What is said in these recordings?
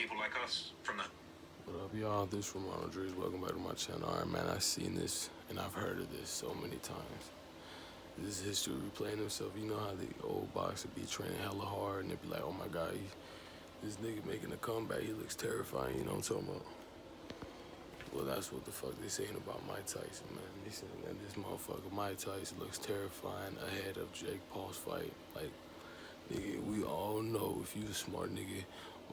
people like us from the... What up, y'all? This is Sledrorodriguez. Welcome back to my channel. Alright, man, I've seen this and I've heard of this so many times. This is history replaying himself. You know how the old boxer be training hella hard and they be like, oh my god, this nigga making a comeback, he looks terrifying, you know what I'm talking about? Well, that's what the fuck they saying about Mike Tyson, man. They saying that this motherfucker Mike Tyson looks terrifying ahead of Jake Paul's fight. Like, nigga, we all know if you a smart nigga,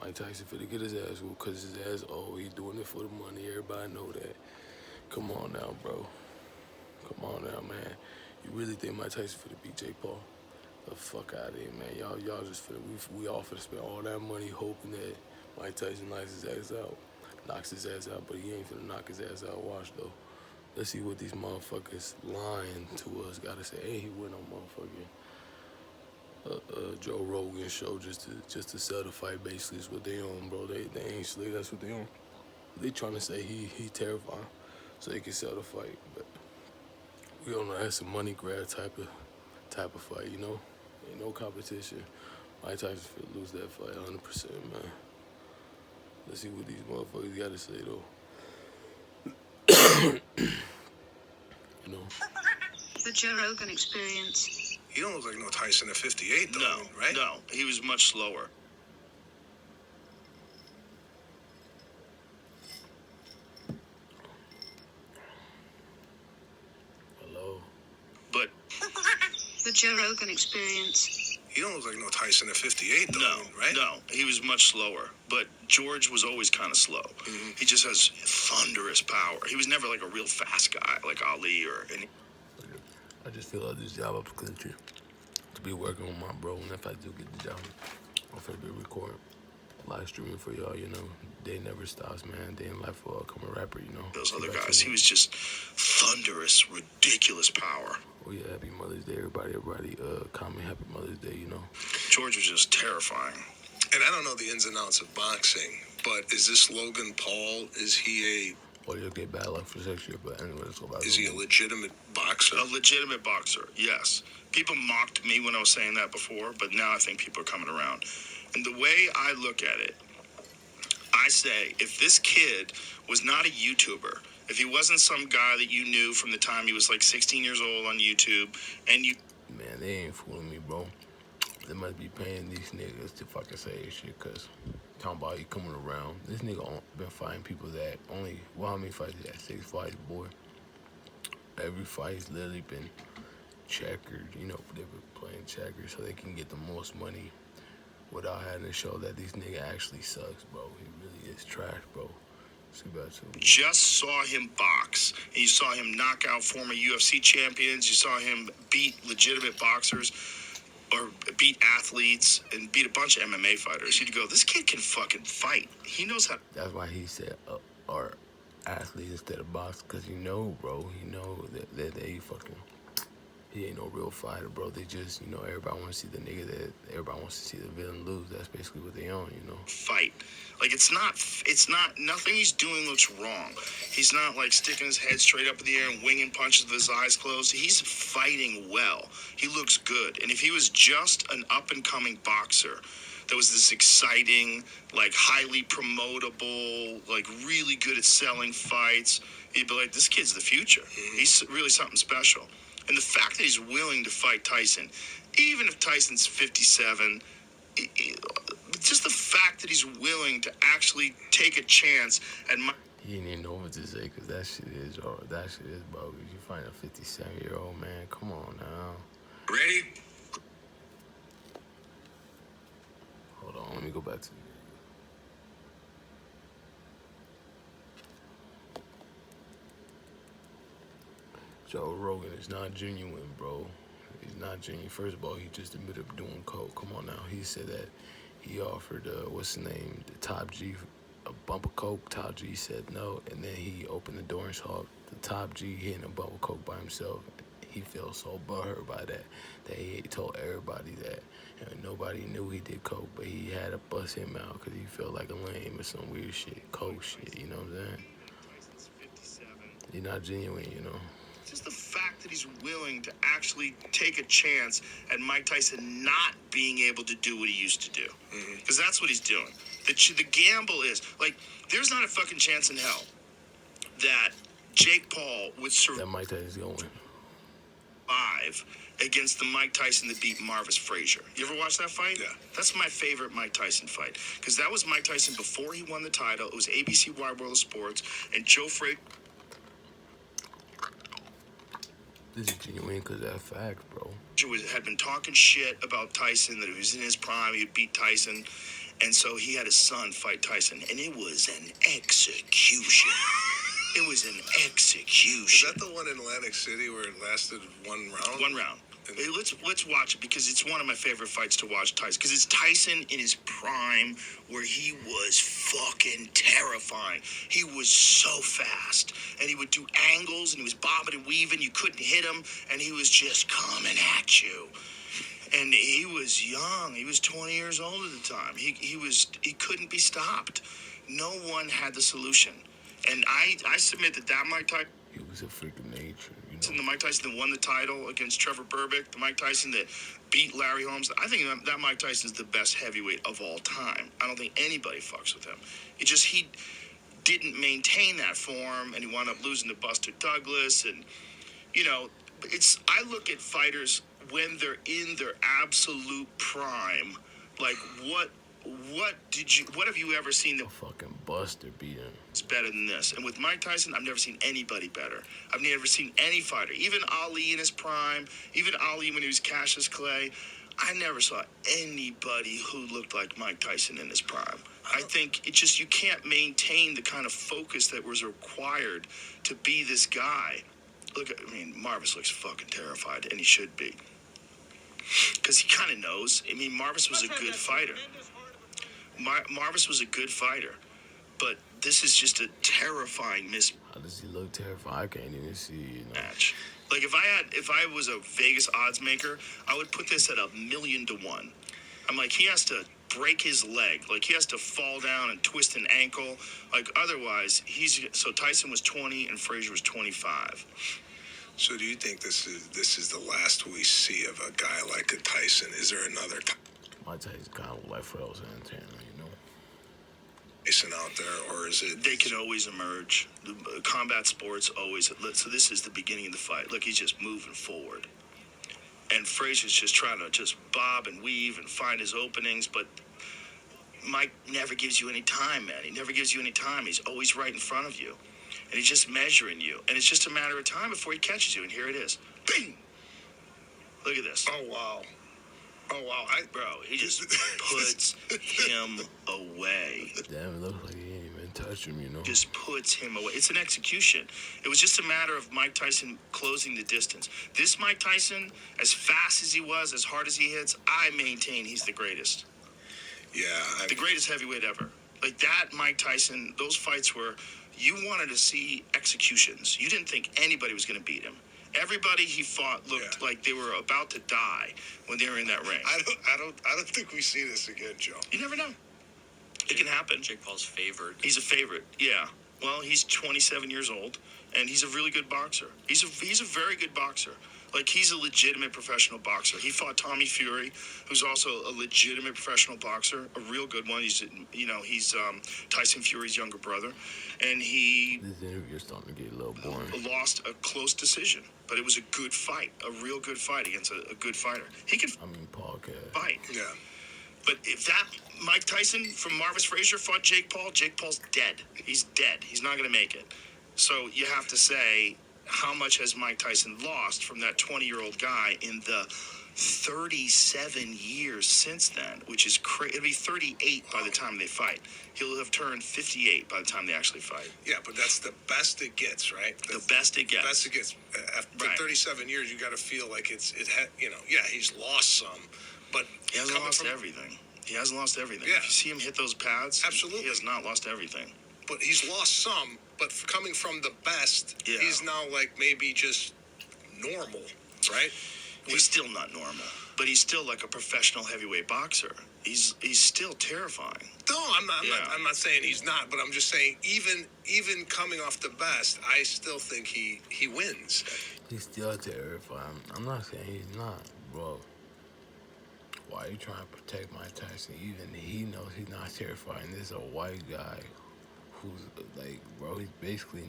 Mike Tyson finna get his ass whooped because his ass old. He doing it for the money. Everybody know that. Come on now, bro. Come on now, man. You really think Mike Tyson finna beat Jake Paul? The fuck out of here, man. Y'all just finna, we all finna spend all that money hoping that Mike Tyson knocks his ass out. But he ain't finna knock his ass out. Watch, though. Let's see what these motherfuckers lying to us gotta say. Hey, he went on motherfucking Joe Rogan show just to sell the fight. Basically, is what they on, bro. They ain't slick. That's what they on. They trying to say he terrifying, so they can sell the fight. But we don't know. That's a money grab type of fight, you know. Ain't no competition. Mike Tyson finna lose that fight 100%, man. Let's see what these motherfuckers gotta say though. You know. The Joe Rogan experience. You don't look like no Tyson at 58, though, No, right? No, he was much slower. Hello. But The Joe Rogan experience. You don't look like no Tyson at 58, though, right? No, he was much slower. But George was always kind of slow. Mm-hmm. He just has thunderous power. He was never like a real fast guy like Ali or any. I just feel like this job up the country to be working with my bro, and if I do get the job, I'm finna be recording, live streaming for y'all, you know. They never stops, man. Day in life for a coming rapper, you know. Those other guys, he was just thunderous, ridiculous power. Oh yeah, happy Mother's Day, everybody, comment happy Mother's Day, you know. George was just terrifying. And I don't know the ins and outs of boxing, but is this Logan Paul, is he Or you'll get bad luck for next year, but anyway, let's go back. is he a legitimate boxer? A legitimate boxer, yes. People mocked me when I was saying that before, but now I think people are coming around. And the way I look at it, I say, if this kid was not a YouTuber, if he wasn't some guy that you knew from the time he was like 16 years old on YouTube, and you... Man, they ain't fooling me, bro. They must be paying these niggas to fucking say shit, cause talking about he coming around. This nigga been fighting people that only, well, how many fights he had? 6 fights, boy. Every fight's literally been checkered, you know, they've been playing checkers so they can get the most money without having to show that these nigga actually sucks, bro. He really is trash, bro. Just saw him box, and you saw him knock out former UFC champions, you saw him beat legitimate boxers, or beat athletes, and beat a bunch of MMA fighters. You'd go, this kid can fucking fight. He knows how. That's why he said, or athlete instead of box, because you know, bro, that they fucking, he ain't no real fighter, bro. They just, you know, everybody wants to see the nigga that, everybody wants to see the villain lose. That's basically what they own, you know. Fight. Like, it's not, nothing he's doing looks wrong. He's not, like, sticking his head straight up in the air and winging punches with his eyes closed. He's fighting well. He looks good. And if he was just an up-and-coming boxer that was this exciting, like, highly promotable, like, really good at selling fights, you'd be like, this kid's the future. He's really something special. And the fact that he's willing to fight Tyson, even if Tyson's 57, just the fact that he's willing to actually take a chance at He didn't even know what to say, because that shit is bogus. You find a 57-year-old man, come on now. Ready? Hold on, let me go back to Joe Rogan is not genuine, bro. He's not genuine. First of all, he just admitted doing coke. Come on now. He said that he offered, what's the name, the Top G, a bump of coke. Top G said no, and then he opened the door and saw the Top G hitting a bump of coke by himself. He felt so butthurt by that he told everybody that, and nobody knew he did coke, but he had to bust him out because he felt like a lame or some weird shit, coke shit, you know what I'm saying? He's not genuine, you know. Just the fact that he's willing to actually take a chance at Mike Tyson not being able to do what he used to do. Because that's what he's doing. The gamble is, like, there's not a fucking chance in hell that Jake Paul would That Mike Tyson's going. survive against the Mike Tyson that beat Marvis Frazier. You ever watch that fight? Yeah. That's my favorite Mike Tyson fight. Because that was Mike Tyson before he won the title. It was ABC Wide World of Sports. And Joe Frazier This is genuine because that fact, bro. had been talking shit about Tyson, that he was in his prime, he'd beat Tyson. And so he had his son fight Tyson. And it was an execution. It was an execution. Is that the one in Atlantic City where it lasted one round? One round. Hey, let's watch it because it's one of my favorite fights to watch Tyson. Because it's Tyson in his prime where he was fucking terrifying. He was so fast. And he would do angles and he was bobbing and weaving. You couldn't hit him. And he was just coming at you. And he was young. He was 20 years old at the time. He couldn't be stopped. No one had the solution. And I submit that Mike Tyson, He was a freak of nature, you the know. Mike Tyson that won the title against Trevor Berbick, the Mike Tyson that beat Larry Holmes, I think that Mike Tyson is the best heavyweight of all time. I don't think anybody fucks with him. He didn't maintain that form, and he wound up losing to Buster Douglas. And, you know, I look at fighters when they're in their absolute prime. Like, what have you ever seen that Fucking Buster beat him. was better than this? And with Mike Tyson, I've never seen anybody better. I've never seen any fighter, even Ali in his prime, even Ali when he was Cassius Clay. I never saw anybody who looked like Mike Tyson in his prime. I think you can't maintain the kind of focus that was required to be this guy. Marvis looks fucking terrified, and he should be. Because he kind of knows. Marvis was a good fighter. Marvis was a good fighter, but this is just a terrifying How does he look terrified? I can't even see, you know. mismatch. Like if I was a Vegas odds maker, I would put this at 1,000,000 to 1. I'm like, he has to break his leg, like he has to fall down and twist an ankle, like otherwise so Tyson was 20 and Frazier was 25. So do you think this is the last we see of a guy like a Tyson? Is there another Mike Tyson's kind of like Phelps and Tanner, you know. Tyson out there, or is it? They can always emerge. The combat sports always. So this is the beginning of the fight. Look, he's just moving forward, and Frazier's just trying to just bob and weave and find his openings. But Mike never gives you any time, man. He never gives you any time. He's always right in front of you, and he's just measuring you. And it's just a matter of time before he catches you. And here it is. Bing! Look at this. Oh wow. He just puts him away. Damn, it looks like he ain't even touched him, you know. Just puts him away. It's an execution. It was just a matter of Mike Tyson closing the distance. This Mike Tyson, as fast as he was, as hard as he hits, I maintain he's the greatest. Yeah. The greatest heavyweight ever. Like that Mike Tyson, those fights where you wanted to see executions. You didn't think anybody was going to beat him. Everybody he fought looked like they were about to die when they were in that ring. I don't think we see this again, Joe. You never know. It can happen. Jake Paul's favored. He's a favorite, yeah. Well, he's 27 years old, and he's a really good boxer. He's a very good boxer. Like, he's a legitimate professional boxer. He fought Tommy Fury, who's also a legitimate professional boxer, a real good one. He's Tyson Fury's younger brother, and he This interview is starting to get a little boring. lost a close decision. But it was a good fight, a real good fight against a good fighter. He can Podcast. fight. Yeah. But if that Mike Tyson from Marvis Frazier fought Jake Paul's dead. He's dead. He's not going to make it. So you have to say, how much has Mike Tyson lost from that 20-year-old guy in the 37 years since then, which is crazy. It'll be 38 by the time they fight. He'll have turned 58 by the time they actually fight. Yeah, but that's the best it gets, right? The best it gets. Best it gets. After Right. 37 years, you got to feel like he's lost some, but He hasn't lost everything. He hasn't lost everything. Yeah. If you see him hit those pads, Absolutely. he has not lost everything. But he's lost some. But coming from the best, Yeah. he's now like maybe just normal, right? He's still not normal, but he's still like a professional heavyweight boxer. He's still terrifying. No, I'm not saying he's not, but I'm just saying even coming off the best, I still think he wins. He's still terrifying. I'm not saying he's not, bro. why are you trying to protect Mike Tyson? Even he knows he's not terrified. And this is a white guy who's like, bro, he's basically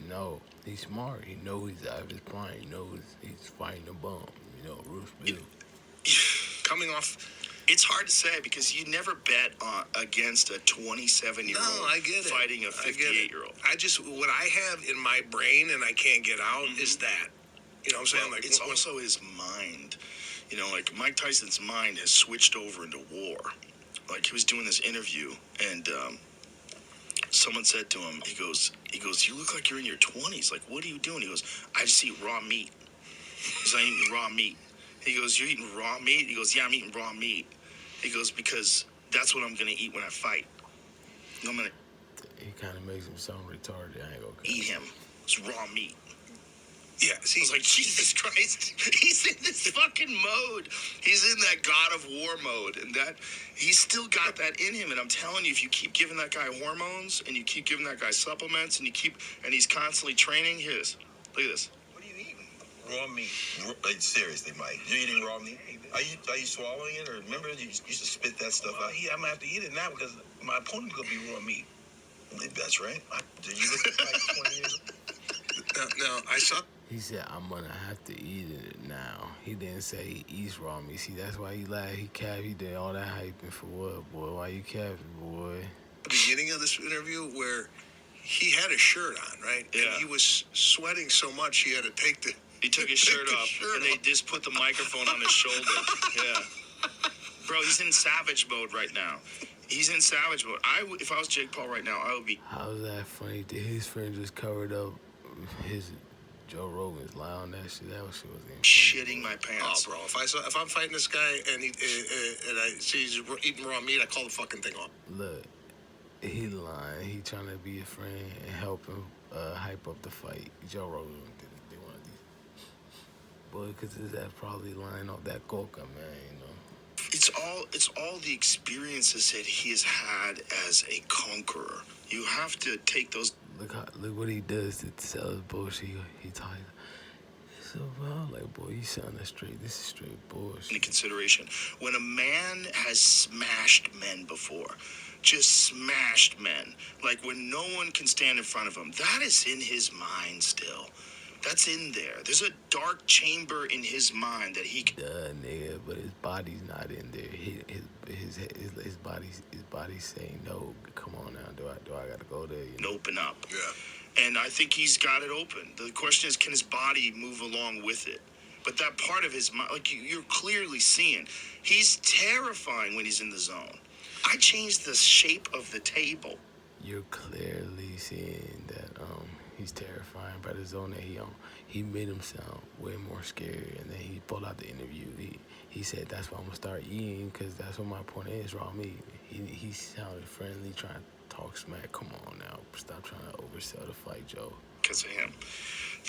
he's smart. He knows he's out of his prime. He knows he's fighting a bum. Bruce Bill. Coming off. It's hard to say because you never bet against a 27-year-old I get it. fighting a 58-year-old. What I have in my brain and I can't get out is that. You know what I'm saying? Well, it's also his mind. Like Mike Tyson's mind has switched over into war. Like he was doing this interview and someone said to him, he goes, you look like you're in your 20s. Like, what are you doing? He goes, I just eat raw meat. He's like, I'm eating raw meat. He goes, you're eating raw meat? He goes, yeah, I'm eating raw meat. He goes, because that's what I'm going to eat when I fight. I'm going to He kind of makes him sound retarded. I ain't gonna eat him. It's raw meat. Yeah, see, I was like, Jesus Christ, he's in this fucking mode. He's in that God of War mode, and that he's still got that in him. And I'm telling you, if you keep giving that guy hormones and you keep giving that guy supplements and he's constantly training, look at this. What are you eating? Raw meat. Like, seriously, Mike, you're eating raw meat? Are you swallowing it, or remember you used to spit that stuff out? Yeah, I'm gonna have to eat it now because my opponent's gonna be raw meat. That's right. Did you look at like 20 years ago? no, I saw. He said, I'm gonna have to eat it now. He didn't say he eats raw meat. See, that's why he lied. He capped. He did all that hyping for what, boy? Why you capping, boy? The beginning of this interview where he had a shirt on, right? Yeah. And he was sweating so much he had to take the. He took his shirt off, and they just put the microphone on his shoulder. Yeah. Bro, he's in savage mode right now. He's in savage mode. If I was Jake Paul right now, I would be... How's that funny? Did his friend just covered up his Joe Rogan's lie on that shit? That shit was shitting my pants. Oh, bro, if I'm fighting this guy and I see he's eating raw meat, I call the fucking thing off. Look, he lying. He trying to be a friend and help him hype up the fight. Joe Rogan did one of these. Boy, because his ass probably lying off that coca, man, It's all the experiences that he has had as a conqueror. You have to take those. Look what he does to sell his bullshit. He talks. So, bro, like, boy, you sounding straight. This is straight bullshit. Into consideration. When a man has smashed men before, just smashed men, like when no one can stand in front of him, that is in his mind still. That's in there. There's a dark chamber in his mind that he can... Duh, nigga, but his body's not in there. His body's saying, no, come on now, do I gotta go there? Open up. Yeah. And I think he's got it open. The question is, can his body move along with it? But that part of his mind, like you're clearly seeing, he's terrifying when he's in the zone. I changed the shape of the table. You're clearly seeing that he's terrifying by the zone that he on. He made him sound way more scary, and then he pulled out the interview. He said, that's why I'm gonna start eating, because that's what my point is, raw meat. He sounded friendly, trying to talk smack. Come on now, stop trying to oversell the fight, Joe. Because of him.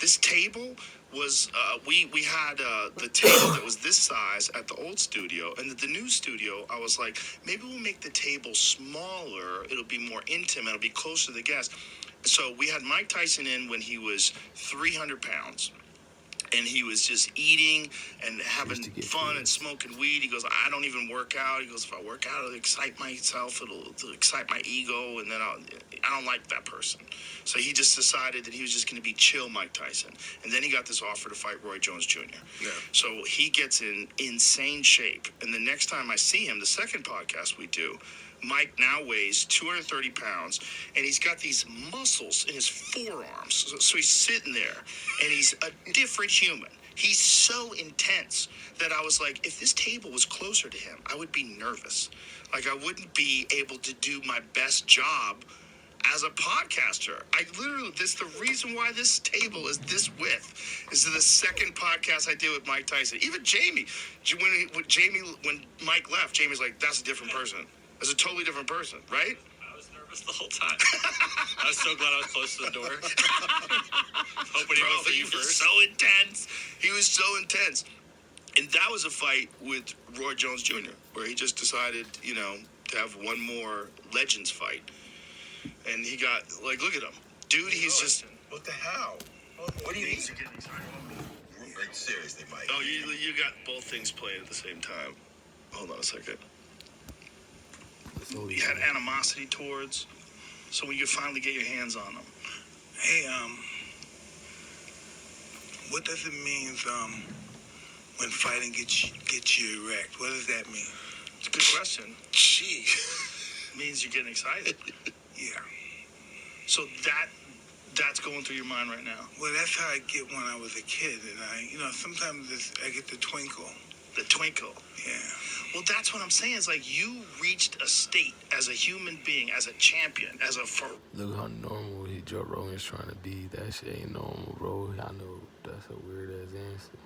This table was, we had the table that was this size at the old studio, and at the new studio, I was like, maybe we'll make the table smaller, it'll be more intimate, it'll be closer to the guests. So we had Mike Tyson in when he was 300 pounds. And he was just eating and having fun and smoking weed. He goes, I don't even work out. He goes, if I work out, it'll excite myself. It'll excite my ego. And then I don't like that person. So he just decided that he was just going to be chill Mike Tyson. And then he got this offer to fight Roy Jones Jr. Yeah. So he gets in insane shape. And the next time I see him, the second podcast we do, Mike now weighs 230 pounds, and he's got these muscles in his forearms. So he's sitting there, and he's a different human. He's so intense that I was like, if this table was closer to him, I would be nervous. Like, I wouldn't be able to do my best job as a podcaster. The reason why this table is this width is the second podcast I did with Mike Tyson. Even Jamie, when Mike left, Jamie's like, that's a different person. That's a totally different person, right? I was nervous the whole time. I was so glad I was close to the door. Hoping he went for you first. He was so intense. And that was a fight with Roy Jones Jr., where he just decided, to have one more Legends fight. And he got, look at him. Dude, he's just... What the hell? What do you eat? Like, seriously, Mike. Oh, you got both things playing at the same time. hold on a second. So You had animosity towards. So when you finally get your hands on them. Hey, what does it mean, when fighting gets you erect? What does that mean? It's a good question. Gee. It means you're getting excited. Yeah. So that's going through your mind right now. Well, that's how I get when I was a kid, and sometimes I get the twinkle. The twinkle. Yeah. Well, that's what I'm saying. It's like you reached a state as a human being, as a champion, as a... Look how normal Joe Rogan's trying to be. That shit ain't normal, bro. I know that's a weird ass answer.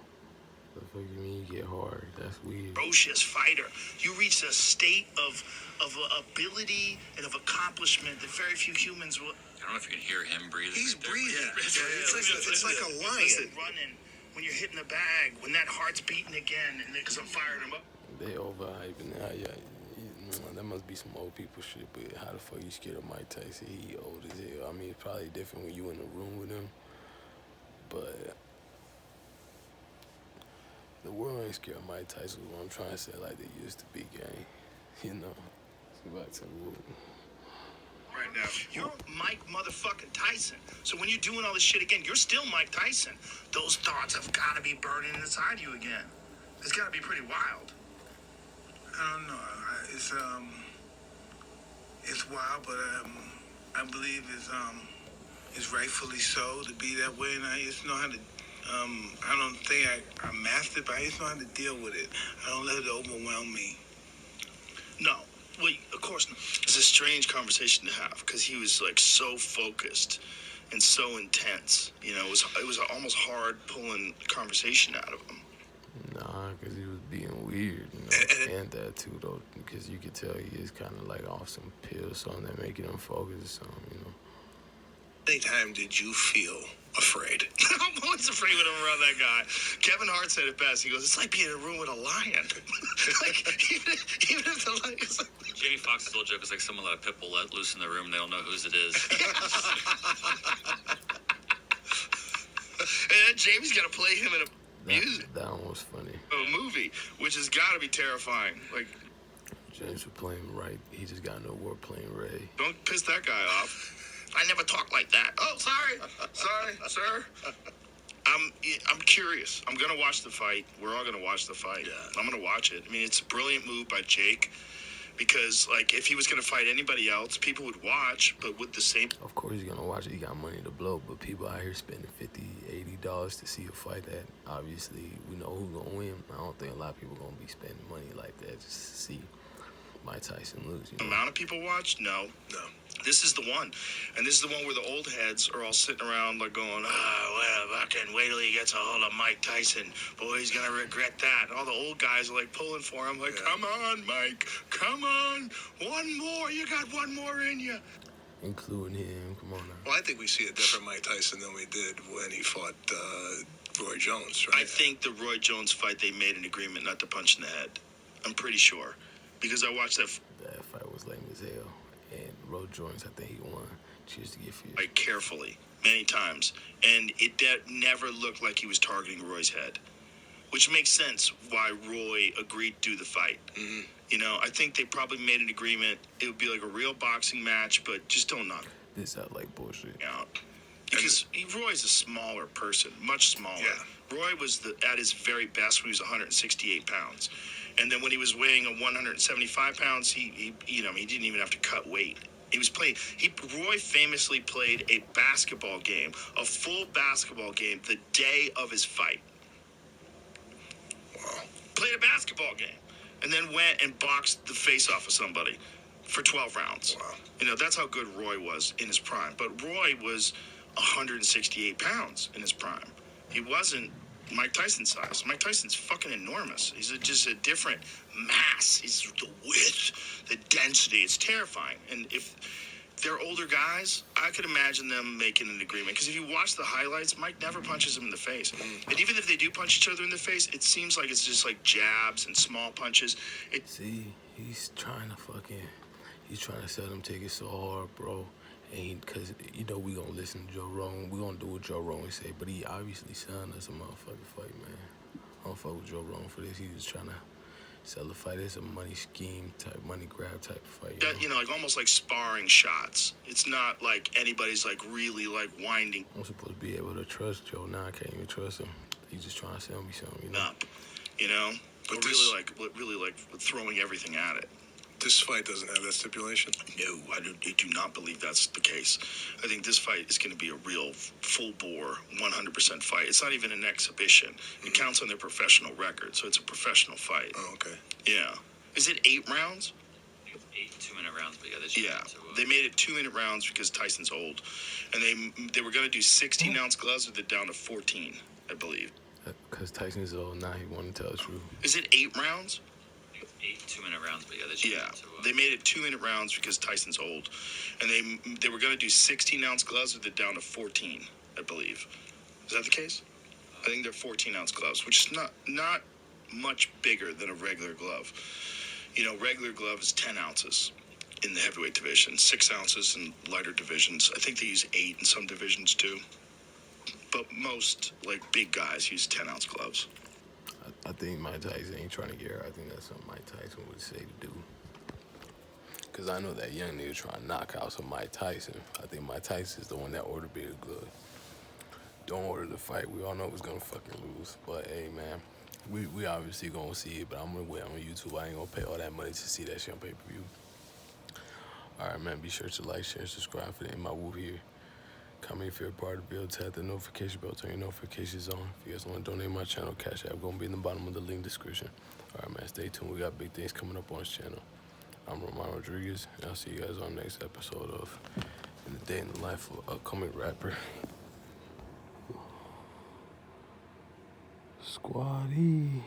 What the fuck you mean you get hard? That's weird. Ferocious fighter. You reached a state of ability and of accomplishment that very few humans will... I don't know if you can hear him breathing. He's right there. breathing. Yeah. It's like a lion. Listen, running, when you're hitting the bag, when that heart's beating again, and because I'm firing him up. They overhyping that. Yeah, that must be some old people shit. But how the fuck you scared of Mike Tyson? He old as hell. I mean, it's probably different when you in the room with him. But the world ain't scared of Mike Tyson. What I'm trying to say, like they used to be, gang. You know. Let's go back to the wood. Right now, you're Mike motherfucking Tyson. So when you're doing all this shit again, you're still Mike Tyson. Those thoughts have got to be burning inside you again. It's got to be pretty wild. I don't know. It's wild, but I believe it's rightfully so to be that way, and I just know how to. I don't think I mastered, but I just know how to deal with it. I don't let it overwhelm me. No. Well, of course not. It's a strange conversation to have because he was like so focused and so intense. You know, it was almost hard pulling conversation out of him. Nah, because he was being weird, you know, and that too, though, because you could tell he is kind of like off some pills, something that making him focus or something, you know. Anytime did you feel afraid? I'm always afraid when I'm around that guy. Kevin Hart said it best. He goes, it's like being in a room with a lion. Like, even if the lion is like... Jamie Foxx's old joke is like someone let a pit bull let loose in the room and they don't know whose it is. And then Jamie's got to play him in a music. That one was funny. A movie, which has got to be terrifying. Like, James was playing right. He just got no word playing Ray. don't piss that guy off. I never talk like that. Oh, sorry, sir. I'm curious. I'm gonna watch the fight. We're all gonna watch the fight. Yeah. I'm gonna watch it. I mean, it's a brilliant move by Jake because, like, if he was gonna fight anybody else, people would watch, but with the same. Of course he's gonna watch it. He got money to blow, but people out here spending $50-$80 to see a fight that obviously we know who's gonna win. I don't think a lot of people gonna be spending money like that just to see Mike Tyson lose. You know? Amount of people watch? No. This is the one. And this is the one where the old heads are all sitting around like going, well, fucking wait till he gets a hold of Mike Tyson. Boy, he's going to regret that. And all the old guys are like pulling for him like, come on, Mike. Come on. One more. You got one more in you. Including him. Come on now. Well, I think we see a different Mike Tyson than we did when he fought Roy Jones, right? I think the Roy Jones fight, they made an agreement not to punch in the head. I'm pretty sure. Because I watched that That fight was lame as hell. And Roy Jones, I think he won. Cheers to get feared. fight carefully, many times. And it never looked like he was targeting Roy's head. Which makes sense why Roy agreed to do the fight. Mm-hmm. You know, I think they probably made an agreement. It would be like a real boxing match, but just don't knock This out like bullshit. it out. Because Roy's a smaller person, much smaller. Yeah. Roy was at his very best when he was 168 pounds. And then when he was weighing 175 pounds, he didn't even have to cut weight. He was playing. Roy famously played a basketball game, a full basketball game, the day of his fight. Wow. Played a basketball game, and then went and boxed the face off of somebody for 12 rounds. Wow. You know, that's how good Roy was in his prime. But Roy was 168 pounds in his prime. He wasn't Mike Tyson's size. Mike Tyson's fucking enormous. He's just a different mass. He's the width, the density. It's terrifying. And if they're older guys, I could imagine them making an agreement. Because if you watch the highlights, Mike never punches him in the face. And even if they do punch each other in the face, it seems like it's just like jabs and small punches. See, he's trying to sell them tickets so hard, bro. And because, you know, we gonna listen to Joe Rogan. We gonna do what Joe Rogan say. But he obviously selling us a motherfucking fight, man. I don't fuck with Joe Rogan for this. He was trying to sell the fight. It's a money scheme type, money grab type of fight. That, like almost like sparring shots. It's not like anybody's like really like winding I'm supposed to be able to trust Joe. Now I can't even trust him. He's just trying to sell me something, up, But really like throwing everything at it. This fight doesn't have that stipulation. No, I do not believe that's the case. I think this fight is going to be a real full-bore, 100% fight. It's not even an exhibition. It counts on their professional record, so it's a professional fight. Oh, okay. Yeah. Is it 8 rounds? 8 2-minute rounds, but They made it 2-minute rounds because Tyson's old, and they were going to do 16-ounce gloves with it down to 14, I believe. Because Tyson's old now, he want to tell the truth. Is it 8 rounds? 8 2-minute rounds, but They made it 2-minute rounds because Tyson's old, and they were going to do 16-ounce gloves with it down to 14, I believe. Is that the case? I think they're 14-ounce gloves, which is not much bigger than a regular glove. Regular glove is 10 ounces in the heavyweight division, 6 ounces in lighter divisions. I think they use 8 in some divisions too. But most, like, big guys use 10-ounce gloves. I think Mike Tyson ain't trying to get her. I think that's something Mike Tyson would say to do. Because I know that young nigga trying to knock out some Mike Tyson. I think Mike Tyson is the one that ordered bigger gloves. Don't order the fight. We all know who's going to fucking lose. But, hey, man, we obviously going to see it. But I'm going to wait on YouTube. I ain't going to pay all that money to see that shit on pay-per-view. All right, man, be sure to like, share, and subscribe for the In My Woo here. Comment if you're a part of the build, tap the notification bell, turn your notifications on. If you guys want to donate my channel, CashApp going to be in the bottom of the link description. All right, man, stay tuned. We got big things coming up on this channel. I'm Sledrorodriguez, and I'll see you guys on the next episode of In the Day in the Life of an Upcoming Rapper. Squaddy.